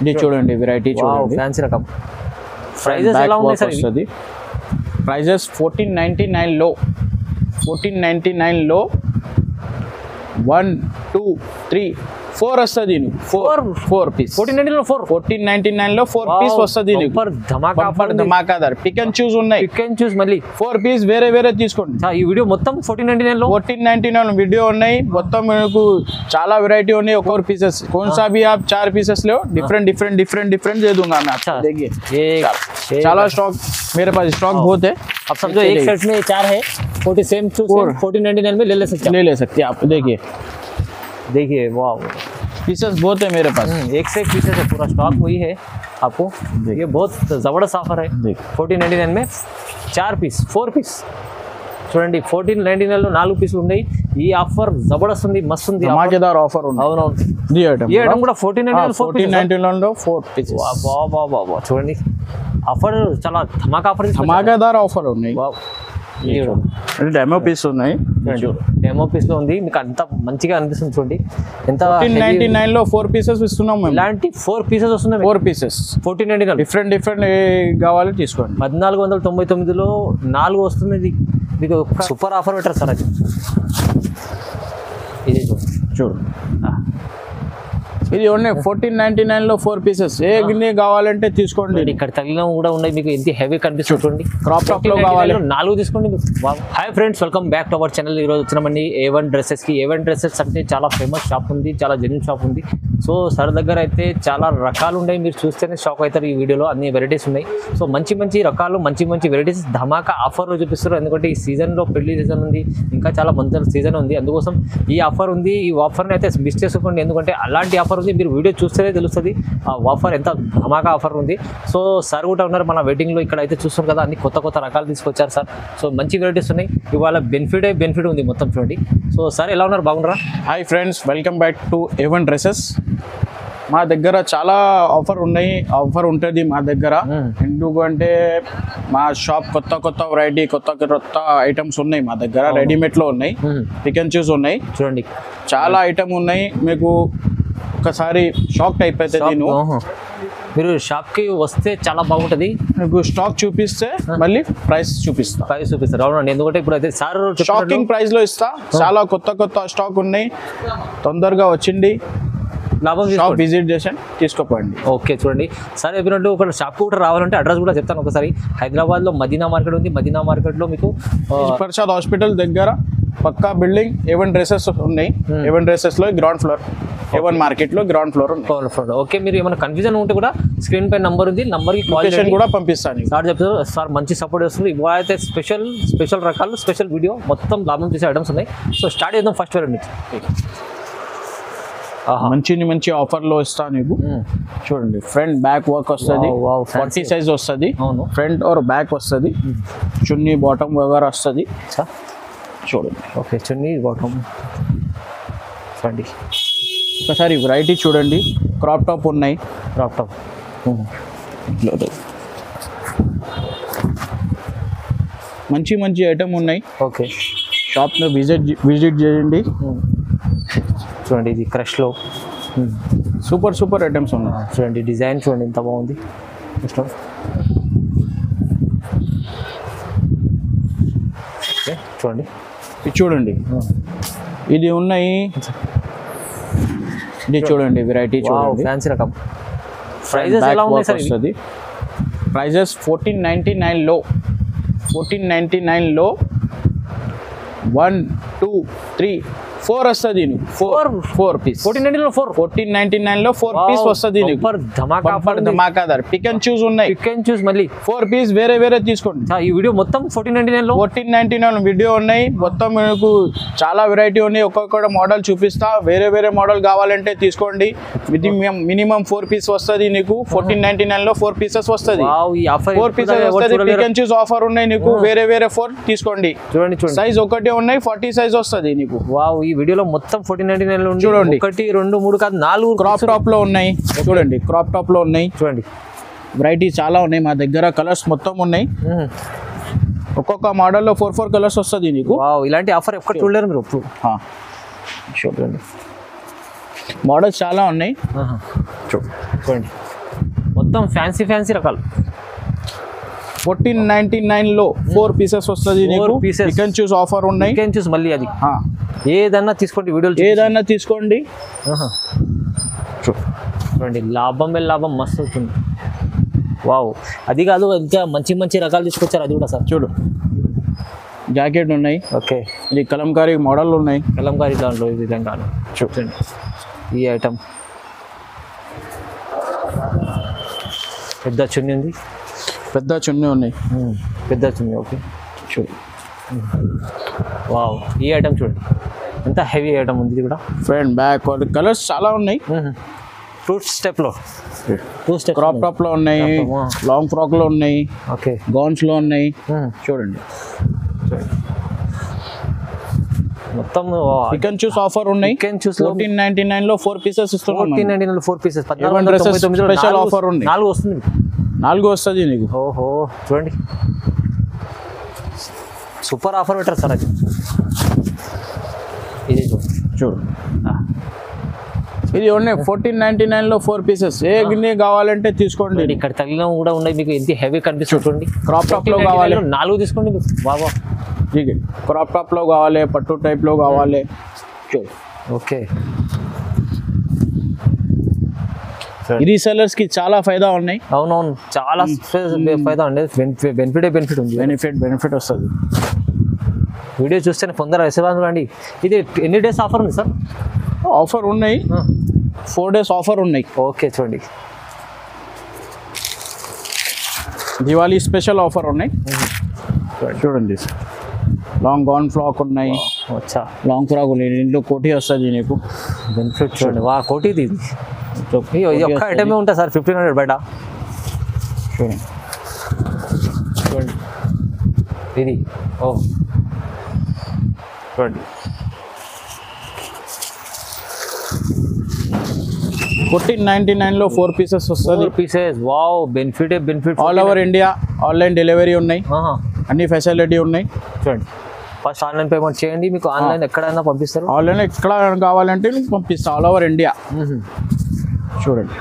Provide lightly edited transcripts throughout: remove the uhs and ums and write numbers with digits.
ఇది చూడండి వెరైటీ చూడండి ఫ్యాన్సీ రకం ప్రైజెస్ ఎలా ఉన్నాయి సార్ వస్తది ప్రైజెస్ 1499 లో 1499 లో 1 2 3 4 వస్తది నీకు 4 పీస్ 1499 లో 4 పీస్ వస్తది నీకు బంపర్ ధమాకాదార్ పిక్ అండ్ చూస్ ఉన్నాయి పిక్ అండ్ చూస్ మళ్ళీ 4 పీస్ వేరే వేరే తీసుకోండి ఈ వీడియో మొత్తం 1499 వీడియో ఉన్నాయి మొత్తం మీకు చాలా వెరైటీ ఉన్నాయి ఒక్కొక్క పీసెస్ कौन सा भी आप 4 पीसेस लो डिफरेंट दे दूंगा मैं आपको देखिए చాలా स्टॉक मेरे पास स्टॉक बहुत है अब समझो एक सेट में 4 है 40 सेम टू 1499 में ले सकते हैं आप देखिए वाह पीसेस बहुत है मेरे पास एक से एक पीसेस है पूरा स्टॉक वही है आपको ये बहुत जबरदस्त ऑफर है 1499 में 4 पीस 4 पीस చూడండి 1499 లో 4 పీసులు ఉన్నాయి ఈ ఆఫర్ జబర్దస్త్ ఉంది మస్తు ఉంది ధమాకేదార్ ఆఫర్ ఉంది అవునవును ఈ ఐటమ్ కూడా 1499 లో 4 పీసెస్ వావ్ చూడండి ఆఫర్ చాలా ధమాకేదార్ ఆఫర్ ఉన్నాయి డెమో పీస్ ఉన్నాయి డెమో పీస్ లో ఉంది మీకు అంత మంచిగా అనిపిస్తుంది చూడండి ఎంత 1499 లో 4 పీసెస్ ఇస్తున్నాం మేము ఇలాంటి 4 పీసెస్ వస్తున్నాయి 4 పీసెస్ 1499 డిఫరెంట్ కావాలి తీసుకోండి 1499 లో 4 వస్తుంది మీకు సూపర్ ఆఫర్ పెట్టారు సార్ అది ఇది చూడు ఇది ఉన్నాయి 1499 లో 4 పీసెస్ ఏ గిన్నె కావాలంటే తీసుకోండి ఇక్కడ తగిలిన కూడా ఉన్నాయి మీకు ఎంత హెవీ కనిపిస్తుంది చూడండి క్రాప్ టాప్ లో కావాలి 4 తీసుకోండి hi friends welcome back to our channel ఈ రోజు వచ్చినామండి A1 డ్రెస్సెస్ కి A1 డ్రెస్సెస్ అంటే చాలా ఫేమస్ షాప్ ఉంది చాలా జెన్యూన్ షాప్ ఉంది సో సార్ దగ్గర అయితే చాలా రకాలు ఉన్నాయి మీరు చూస్తేనే షాక్ అవుతారు ఈ వీడియోలో అన్ని వెరైటీస్ ఉన్నాయి సో మంచి రకాలు మంచి వెరైటీస్ ధమాకా ఆఫర్లో చూపిస్తారు ఎందుకంటే ఈ సీజన్లో పెళ్లి సీజన్ ఉంది ఇంకా చాలా మంచి సీజన్ ఉంది అందుకోసం ఈ ఆఫర్ ఉంది ఈ ఆఫర్ని అయితే మిస్ చేసుకోండి ఎందుకంటే అలాంటి ఆఫర్ ఉంది మీరు వీడియో చూస్తేనే తెలుస్తుంది ఆ ఆఫర్ ఎంత ధమాకా ఆఫర్ ఉంది సో సార్ కూడా ఉన్నారు మన వెడ్డింగ్లో ఇక్కడ అయితే చూస్తాం కదా అన్ని కొత్త రకాలు తీసుకొచ్చారు సార్ సో మంచి వెరైటీస్ ఉన్నాయి ఇవాళ బెనిఫిట్ ఉంది మొత్తం చూడండి సో సార్ ఎలా ఉన్నారు బాగున్నారా hi friends welcome back to A1 dresses మా దగ్గర చాలా ఆఫర్ ఉంటుంది మా దగ్గర ఎందుకంటే మా షాప్ కొత్త వెరైటీ కొత్త ఐటమ్స్ ఉన్నాయి మా దగ్గర రెడీమేడ్ లో ఉన్నాయి పిక్ అండ్ చూస్ ఉన్నాయి చూడండి చాలా ఐటమ్ ఉన్నాయి మీకు ఒకసారి షాక్ టైప్ అయితే నేను మీరు షాప్ కి వస్తే చాలా బాగుంటది మీకు స్టాక్ చూపిస్తే మళ్ళీ ప్రైస్ చూపిస్తారు అవునండి ఎందుకంటే ఇప్పుడు అయితే సార్ షాకింగ్ ప్రైస్ లో ఇస్తా చాలా కొత్త స్టాక్ ఉన్నాయి తొందరగా వచ్చింది షాప్ విజిట్ చేసి తీసుకోపోండి ఓకే చూడండి సార్ చెప్పినట్టు ఒక షాప్ కూడా రావాలంటే అడ్రస్ కూడా చెప్తాను ఒకసారి హైదరాబాద్ లో మదీనా మార్కెట్ ఉంది మదీనా మార్కెట్ లో మీకు ప్రసాద్ హాస్పిటల్ దగ్గర పక్కా బిల్డింగ్ A1 డ్రెస్సెస్ ఉన్నాయి A1 డ్రెస్సెస్ లో గ్రౌండ్ ఫ్లోర్ A1 మార్కెట్ లో గ్రౌండ్ ఫ్లోర్ ఓకే మీరు ఏమైనా కన్ఫ్యూజన్ ఉంటే కూడా స్క్రీన్ పై నంబర్ ఉంది నంబర్ కి కాల్ చేసి కూడా పంపిస్తాను సార్ చెప్తారు సార్ మంచి సపోర్ట్ చేస్తుంది ఇవాళ అయితే స్పెషల్ రకాలు స్పెషల్ వీడియో మొత్తం లాభం చేసే ఐటమ్స్ ఉన్నాయి సో స్టార్ట్ చేద్దాం ఫస్ట్ వెరైటీ మంచి ఆఫర్ లో ఇస్తా నీకు చూడండి ఫ్రంట్ బ్యాక్ వర్క్ వస్తుంది 40 సైజ్ వస్తుంది ఫ్రంట్ और బ్యాక్ వస్తుంది చున్నీ బాటమ్ వగైరా వస్తుంది చూడండి ఓకే చున్నీ బాటమ్ చూడండి ఒకసారి వెరైటీ చూడండి క్రాప్ టాప్ ఉన్నాయి మంచి ఐటమ్ ఉన్నాయి ఓకే షాప్ లో విజిట్ చేయండి చూడండి ఇది క్రష్ లో సూపర్ ఐటమ్స్ ఉన్నాయి చూడండి డిజైన్ చూడండి ఎంత బాగుంది చూడండి ఇది ఉన్నాయి ఇది చూడండి వెరైటీ చూడండి ఫ్యాన్సీ రకం ప్రైజెస్ ఎలా ఉన్నాయి సార్ వస్తది ప్రైజెస్ 1499 లో 1 2 3 4 వస్తది నీకు 4 పీస్ 1499 లో 4 పీస్ వస్తది నీకు బంపర్ ధమాకాదార్ పిక్ అండ్ చూస్ ఉన్నాయి మళ్ళీ 4 పీస్ వేరే తీసుకోండి ఈ వీడియో మొత్తం 1499 వీడియో ఉన్నాయి మొత్తం మీకు చాలా వెరైటీ ఉన్నాయి ఒక్కొక్క మోడల్ చూపిస్తా వేరే మోడల్ కావాలంటే తీసుకోండి మినిమం 4 పీస్ వస్తది నీకు 1499 లో 4 పీసెస్ వస్తది 4 పీసెస్ వస్తది పిక్ అండ్ చూస్ ఆఫర్ ఉన్నాయి నీకు వేరే 4 తీసుకోండి చూడండి సైజ్ ఒకటే ఉన్నాయి 40 సైజ్ వస్తది నీకు వావ్ ఈ వీడియోలో మొత్తం 1499 లో చూడండి 1 2 3 కాదు 4 క్రాప్ టాప్ లో ఉన్నాయి చూడండి క్రాప్ టాప్ లో ఉన్నాయి చూడండి వెరైటీ చాలా ఉన్నాయి మా దగ్గర కలర్స్ మొత్తం ఉన్నాయి ఒక్కొక్క మోడల్ లో 4 కలర్స్ వస్తది నీకు వావ్ ఇలాంటి ఆఫర్ ఎక్కడ చూడలేరు మీరు చూడండి మోడల్స్ చాలా ఉన్నాయి చూడండి మొత్తం ఫ్యాన్సీ ఫ్యాన్సీ రకాలు 1499 లో 4 పీసెస్ వస్తుంది. 4 pieces. చికెన్ చూస్ ఆఫర్ ఉన్నాయి. చికెన్ చూసి మళ్ళీ అది ఆ, ఏదన్నా తీసుకోండి, వీడియోలు ఏదైనా తీసుకోండి. చూడండి, లాభం మస్తు అవుతుంది. వావ్, అది కాదు ఇంకా మంచి మంచి రకాలు తీసుకొచ్చారు, అది కూడా సార్. చూడు, జాకెట్ ఉన్నాయి. ఓకే, ఇది కలంకారీ మోడల్ ఉన్నాయి. కలంకారీ దాంట్లో ఈ విధంగా చూడండి. ఈ ఐటమ్ పెద్ద చున్నీ ఉంది, పెద్ద చున్నీ ఉన్నాయి. పెద్ద చున్నీ. ఓకే, చూడు. వావ్, ఈ ఐటమ్ చూడండి, ఎంత హెవీ ఐటమ్ ఉంది ఇది కూడా. ఫ్రంట్ బ్యాక్ కలర్స్ చాలా ఉన్నాయి. టూ స్టెప్లో క్రాప్ టాప్ లో ఉన్నాయి, లాంగ్ ఫ్రాక్ లో ఉన్నాయి, ఓకే, గౌన్స్ లో ఉన్నాయి. చూడండి, మొత్తం చికెన్ చూస్ ఆఫర్ ఉన్నాయి. చికెన్ చూస్ 1499 లో 4 పీసెస్ ఇస్తున్నాం. 1499 4 పీసెస్, స్పెషల్ ఆఫర్ ఉంది. 4 వస్తుంది, 4 వస్తుంది నీకు. ఓహో, చూడండి, సూపర్ ఆఫర్ పెట్టారు సార్. అది ఇది చూడు, ఇది ఉన్నాయి 1499 లో 4 పీసెస్. ఏ గిన్నె కావాలంటే తీసుకోండి. ఇక్కడ తగిలిన కూడా ఉన్నాయి మీకు, ఎంత హెవీ కనిపిస్తుంది చూడండి. క్రాప్ టాప్ లో కావాలి 4 తీసుకోండి బాబా. క్రాప్ టాప్ లో కావాలి, పట్టు టైప్ లో కావాలి. చూడు, ఓకే, రీసెల్లర్స్ కి చాలా ఫైదా ఉన్నాయి. అవునవును, చాలా ఫైదా అండి. బెనిఫిట్ ఉంది, బెనిఫిట్ వస్తుంది. వీడియో చూస్తేనే పొందరా ఎసరాను రండి. ఇది ఎన్ని డేస్ ఆఫర్ ఉంది సార్? ఆఫర్ ఉన్నాయి, 4 days ఆఫర్ ఉన్నాయి. ఓకే, చూడండి, దివాళీ స్పెషల్ ఆఫర్ ఉన్నాయి. చూడండి, లాంగ్ గౌన్ ఫ్రాక్ ఉన్నాయి. అచ్చా, లాంగ్ ఫ్రాక్ ఉన్నాయి. ఇంట్లో కోటి వస్తుంది నీకు. బెనిఫిట్ చూడండి, వా కోటి ఇది ఒక్క ఐటమే ఉంటుంది సార్, 1500 బయట. చూడండి, ఇది ఓ చూడండి, 1499 లో 4 పీసెస్ వస్తుంది. 4 pieces. Wow, benefit all over India online delivery ఉన్నాయి. అన్ని ఫెసిలిటీ ఉన్నాయి. చూడండి, ఫస్ట్ ఆన్లైన్ పేమెంట్ చేయండి, మీకు ఆన్లైన్ ఎక్కడైనా పంపిస్తారు. ఆన్లైన్ ఎక్కడ కావాలంటే పంపిస్తా, ఆల్ ఓవర్ ఇండియా. చూడండి,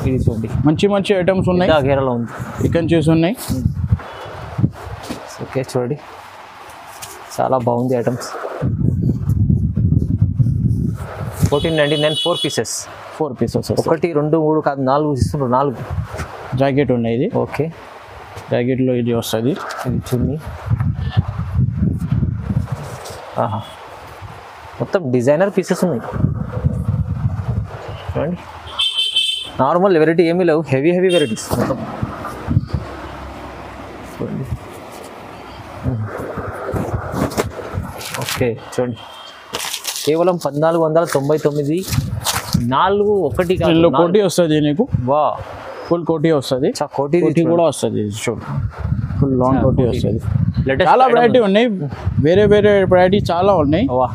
ఇది చూడండి, మంచి ఐటమ్స్ ఉన్నాయి. కేరళ ఉంది, చికెన్ చూస్ ఉన్నాయి. ఓకే, చూడండి, చాలా బాగుంది ఐటమ్స్. 1499 4 పీసెస్. 4 పీసెస్, 1 2 3 కాదు 4 ఇస్తున్నారు. 4 జాకెట్ ఉన్నాయి. ఇది ఓకే, జాకెట్లో ఇది వస్తుంది. ఇది చున్నీ. ఆహా, మొత్తం డిజైనర్ పీసెస్ ఉన్నాయి. చూడండి, నార్మల్ వెరైటీ ఏమీ లేవు, హెవీ వెరైటీస్ మొత్తం. చూడండి, ఓకే, చూడండి, కేవలం 1499. 4 1 కాదు, కోటి వస్తుంది నీకు. వా, ఫుల్ కోటి వస్తుంది. కోటి కూడా వస్తుంది. చూడు, ఫుల్ లాంగ్ కోటి వస్తుంది. లేటెస్ట్ చాలా వెరైటీ ఉన్నాయి, వేరే వెరైటీ చాలా ఉన్నాయి. వా,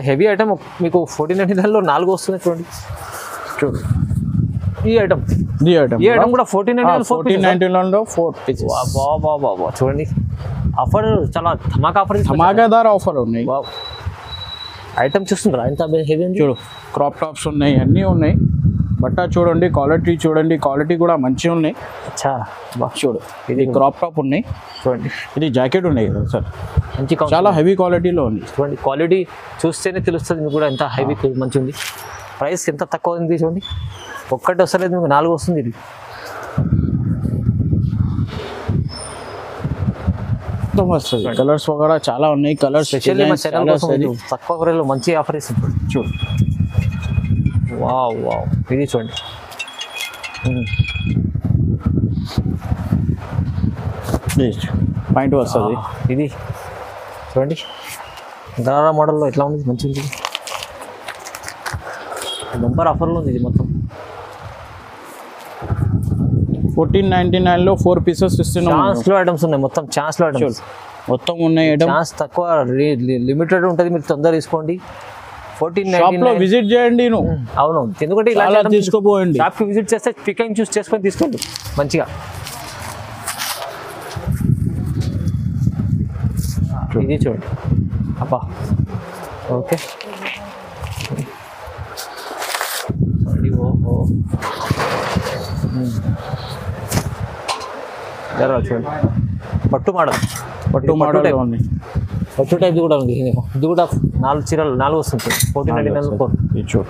హెవీ ఐటమ్ మీకు 1499 లో 4 వస్తుంది. చూడండి, ఈ ఐటమ్ కూడా 1499 లో 4 పీసెస్. బాబా, చూడండి, ఆఫర్ చాలా ధమాకాదార్ ఆఫర్ ఉన్నాయి. ఐటమ్ చూస్తుంటారా ఎంత హెవీ ఉంది. చూడు, క్రాప్ టాప్స్ ఉన్నాయి, అన్నీ ఉన్నాయి. బట్ట చూడండి, క్వాలిటీ కూడా మంచిగా ఉన్నాయి. చూడు, ఇది క్రాప్ టాప్ ఉన్నాయి. చూడండి, ఇది జాకెట్ ఉన్నాయి కదా సార్, మంచి చాలా హెవీ క్వాలిటీలో ఉంది. చూడండి, క్వాలిటీ చూస్తేనే తెలుస్తుంది మీకు కూడా ఎంత హెవీ మంచి ఉంది. ప్రైస్ ఎంత తక్కువ ఉంది చూడండి, 1 వస్తలేదు మీకు, 4 వస్తుంది. ఇది వస్తుంది. కలర్స్ కూడా చాలా ఉన్నాయి. కలర్స్ స్పెషల్లీ మా ఛానల్ కోసం తక్కువ ప్రైస్లో మంచి ఆఫర్ ఇస్తుంది. చూడు, వావ్, ఇది చూడండి, పాయింట్ వస్తుంది. ఇది చూడండి, గరారా మోడల్లో ఎట్లా ఉంది, మంచి ఉంది. బంపర్ ఆఫర్లో ఉంది ఇది మొత్తం. 1499 లో 4 పీసెస్ ఇస్తున్నాం. ఛాన్స్లో ఐటమ్స్ ఉన్నాయి, మొత్తం ఛాన్స్లో ఐటమ్స్ మొత్తం ఉన్నాయి. ఛాన్స్ తక్కువ, లిమిటెడ్ ఉంటుంది, మీరు తొందర తీసుకోండి. 1499 విజిట్ చేయండి. అవునవును, ఎందుకంటే ఇలా తీసుకోపోయండి. షాప్కి విజిట్ చేస్తే పిక్ అండ్ చూస్ చేసుకొని తీసుకోండి మంచిగా. ఇది చూడండి, అబ్బా, ఓకే, ఓహో, చూడండి పట్టు మోడల్, పట్టు మోడల్ ఉంది. పట్టు టైప్ కూడా ఉంది. ఇది కూడా 4 చీరలు 4 వస్తుంది. 1499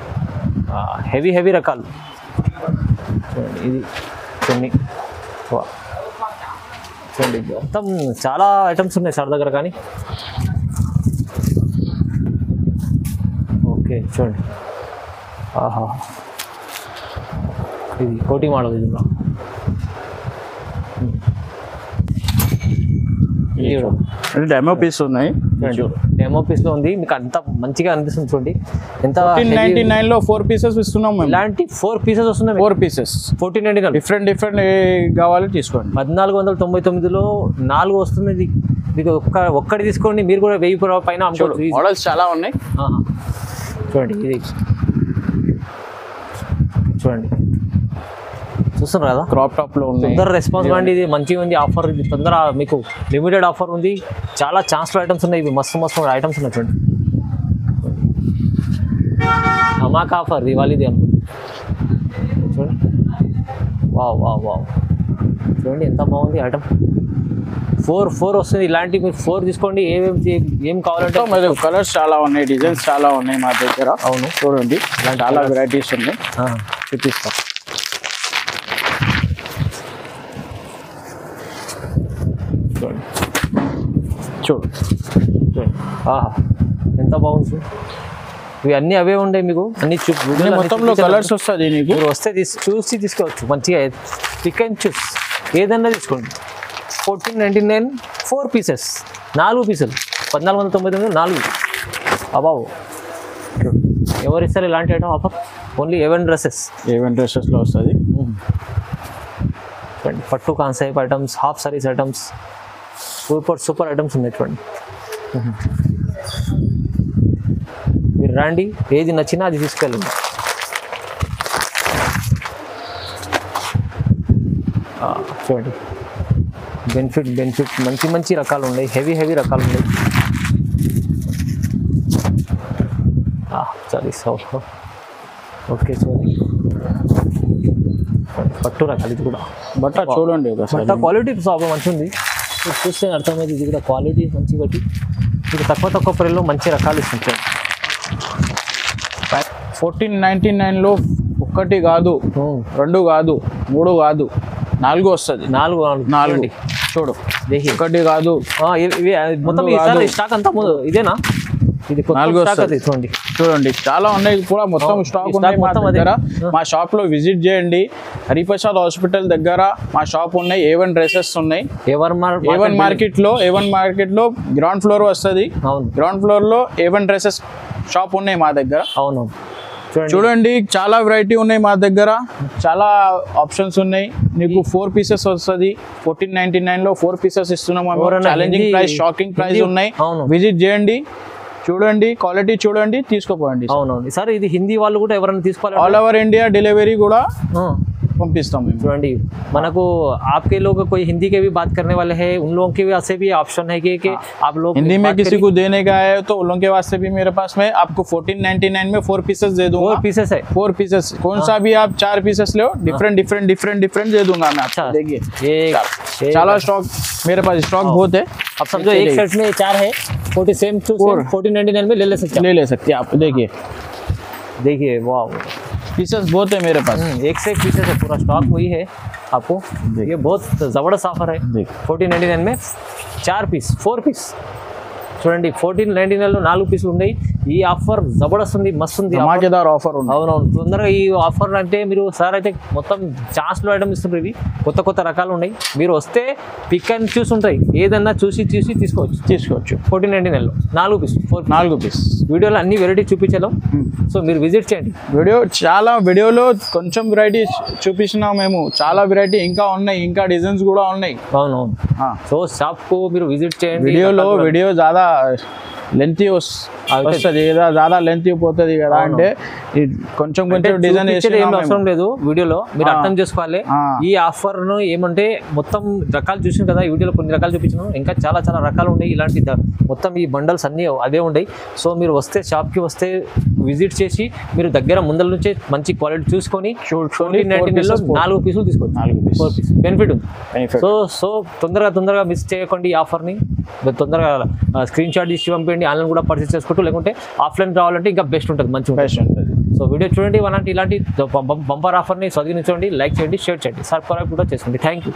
హెవీ రకాలు చూడండి. ఇది కొన్ని చూడండి, మొత్తం చాలా ఐటమ్స్ ఉన్నాయి సార్ దగ్గర. కానీ ఓకే చూడండి, ఆహా ఇది కోటి మోడల్. ఇది డెమో పీస్ ఉన్నాయి. డెమో పీస్ లో ఉంది. మీకు అంత మంచిగా అనిపిస్తుంది చూడండి. ఎంత 1499 లో 4 పీసెస్ ఇస్తున్నాం మేము. ఇలాంటి 4 పీసెస్ వస్తున్నాయి. 4 పీసెస్ 1499 డిఫరెంట్ కావాలి తీసుకోండి. 1499లో 4 వస్తుంది. మీకు ఒక్కటి తీసుకోండి, మీరు కూడా 1000 పైన అమ్ముకోవచ్చు. మోడల్స్ చాలా ఉన్నాయి. చూడండి ఇది చూడండి, చూస్తున్నారు కదా, క్రాప్ టాప్ లో ఉంది. తొందర రెస్పాన్స్ అండి. ఇది మంచిగా ఉంది ఆఫర్. ఇది తొందర మీకు లిమిటెడ్ ఆఫర్ ఉంది. చాలా ఛాన్స్లో ఐటమ్స్ ఉన్నాయి. ఇవి మస్తు ఐటమ్స్ ఉన్నాయి చూడండి. ధమాకా ఆఫర్ దివాళీది అనుకోండి. చూడండి, వావ్ చూడండి ఎంత బాగుంది ఐటమ్. 4 వస్తుంది. ఇలాంటి మీరు 4 తీసుకోండి. ఏం కావాలంటే కలర్స్ చాలా ఉన్నాయి, డిజైన్స్ చాలా ఉన్నాయి మా దగ్గర. అవును చూడండి, చాలా వెరైటీస్ ఉన్నాయి. చూపిస్తాం. చూడండి, ఆహా ఎంత బాగుంది. ఇవి అన్నీ అవే ఉండే. మీకు అన్ని మొత్తంలో కలర్స్ వస్తుంది. మీరు వస్తే చూసి తీసుకోవచ్చు. మంచిగా పిక్ అండ్ చూస్ ఏదన్నా తీసుకోండి. 1499 4 పీసెస్, 4 పీసులు 1499 4. అబావు ఎవరు ఇస్తారు ఇలాంటి ఐటమ్ ఆఫర్? ఓన్లీ ఏవెన్ డ్రెస్సెస్లో వస్తుంది. చూడండి, పట్టు concept items, half saris items, super items ఉన్నాయి చూడండి. మీరు రండి, ఏది నచ్చినా అది తీసుకెళ్ళండి. చూడండి, బెనిఫిట్ మంచి రకాలు ఉన్నాయి. హెవీ రకాలు ఉన్నాయి. సారీ ఓకే చూడండి, పట్టు రకాలు. ఇది కూడా బట్ట చూడండి, బట్ట క్వాలిటీ మంచిగా ఉంది. చూస్తే అర్థమైంది. ఇది కూడా క్వాలిటీ మంచి బట్టి మీకు తక్కువ ప్రైస్లో మంచి రకాలు ఇస్తుంది. 1499 లో 1 కాదు, 2 కాదు, 3 కాదు, 4 వస్తుంది. 4 చూడు, 1 కాదు. మొత్తం స్టాక్ అంతా ఇదేనా? ఇది 4 వస్తుంది. చూడండి చాలా ఉన్నాయి కూడా. మొత్తం స్టాక్ ఉన్నాయి మా దగ్గర. మా షాప్ లో విజిట్ చేయండి. హరిప్రసాద్ హాస్పిటల్ దగ్గర మా షాప్ ఉన్నాయి. ఏవన్ డ్రెస్సెస్ ఉన్నాయి. ఏవన్ మార్కెట్ లో గ్రౌండ్ ఫ్లోర్ వస్తుంది. గ్రౌండ్ ఫ్లోర్ లో ఏవన్ డ్రెస్సెస్ షాప్ ఉన్నాయి మా దగ్గర. అవును చూడండి, చాలా వెరైటీ ఉన్నాయి మా దగ్గర. చాలా ఆప్షన్స్ ఉన్నాయి. నీకు 4 పీసెస్ వస్తుంది. 1499 లో 4 పీసెస్ ఇస్తున్నాం. ఛాలెంజింగ్ ప్రైస్, షాకింగ్ ప్రైస్ ఉన్నాయి. విజిట్ చేయండి, చూడండి, క్వాలిటీ చూడండి, తీసుకోపోండి. అవునవును సార్, ఇది హిందీ వాళ్ళు కూడా ఎవరైనా తీసుకోవాలి. ఆల్ ఓవర్ ఇండియా డెలివరీ కూడా పంపిస్తాం. చూడండి, మనకు आपके लोग कोई हिंदी के भी बात करने वाले हैं, उन लोगों के वास्ते भी ऑप्शन है कि आप लोग हिंदी में किसी को देने का है तो उन लोगों के वास्ते भी मेरे पास में आपको 1499 में 4 पीसेस दे दूंगा. 4 पीसेस है. 4 पीसेस कौन सा भी आप 4 पीसेस लो, डिफरेंट दे दूंगा मैं आपको. देखिए चलो, स्टॉक मेरे पास स्टॉक बहुत है. अब समझो एक सेट में 4 है. 1499 में ले सकते हैं आप. देखिए वाह, पीसेस बहुत है मेरे पास. एक से एक पीसेस है. पूरा स्टॉक वही है आपको. ये बहुत जबरदस्त ऑफर है. 1499 में 4 पीस చూడండి. 1499 లో 4 పీసులు ఉన్నాయి. ఈ ఆఫర్ జబర్దస్త్ ఉంది, మస్తు ఉంది, ధమాకేదార్ ఆఫర్ ఉంది. అవునవును, తొందరగా ఈ ఆఫర్ అంటే మీరు సార్ అయితే మొత్తం ఛాన్స్లో ఐటమ్ ఇస్తున్నారు. ఇవి కొత్త రకాలు ఉన్నాయి. మీరు వస్తే పిక్ అండ్ చూస్ ఉంటాయి. ఏదన్నా చూసి తీసుకోవచ్చు. 1499 లో 4 పీస్. వీడియోలో అన్ని వెరైటీ చూపించాం. సో మీరు విజిట్ చేయండి. వీడియోలో కొంచెం వెరైటీ చూపించినా మేము. చాలా వెరైటీ ఇంకా ఉన్నాయి, ఇంకా డిజైన్స్ కూడా ఉన్నాయి. అవునవును. సో షాప్ కు మీరు విజిట్ చేయండి. వీడియో ज़्यादा లెంత్ వస్తుంది కదా, చాలా లెంత్ పోతుంది కదా, అంటే కొంచెం డిజైన్ ఏం అవసరం లేదు. వీడియోలో మీరు అర్థం చేసుకోవాలి. ఈ ఆఫర్ ను ఏమంటే మొత్తం రకాలు చూసిన కదా, ఈ వీడియోలో కొన్ని రకాలు చూపించాను, ఇంకా చాలా చాలా రకాలు ఉన్నాయి. ఇలాంటి మొత్తం ఈ బండల్స్ అన్ని అదే ఉన్నాయి. సో మీరు వస్తే షాప్ కి వస్తే విజిట్ చేసి మీరు దగ్గర ముందల నుంచే మంచి క్వాలిటీ చూసుకొని 4 పీసులు తీసుకోవచ్చు. 4 పీస్ బెనిఫిట్ ఉంది. సో తొందరగా మిస్ చేయకండి ఈ ఆఫర్ ని. తొందరగా స్క్రీన్ షాట్ తీసి పంపించండి. ఆన్లైన్ కూడా పర్చేస్ చేసుకుంటూ, లేకుంటే ఆఫ్లైన్ రావాలంటే ఇంకా బెస్ట్ ఉంటుంది, మంచిగా ఉంటుంది. సో వీడియో చూడండి, ఇలాంటి బంపర్ ఆఫర్ని చదివించండి, లైక్ చేయండి, షేర్ చేయండి, సబ్స్క్రైబ్ కూడా చేసుకోండి. Thank you.